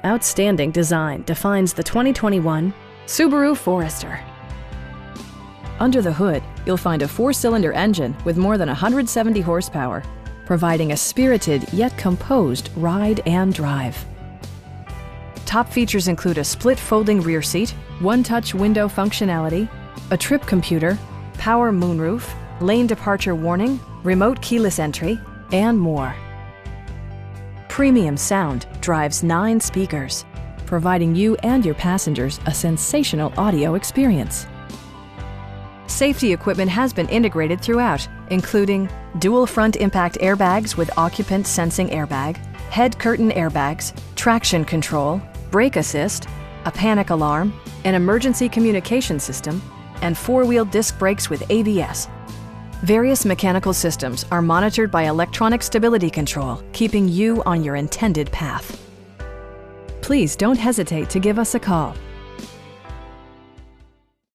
Outstanding design defines the 2021 Subaru Forester. Under the hood, you'll find a 4-cylinder engine with more than 170 horsepower, providing a spirited yet composed ride and drive. Top features include a split folding rear seat, one-touch window functionality, a trip computer, power moonroof, lane departure warning, remote keyless entry, and more. Premium sound drives 9 speakers, providing you and your passengers a sensational audio experience. Safety equipment has been integrated throughout, including dual front impact airbags with occupant sensing airbag, head curtain airbags, traction control, brake assist, a panic alarm, an emergency communication system, and 4-wheel disc brakes with ABS. Various mechanical systems are monitored by electronic stability control, keeping you on your intended path. Please don't hesitate to give us a call.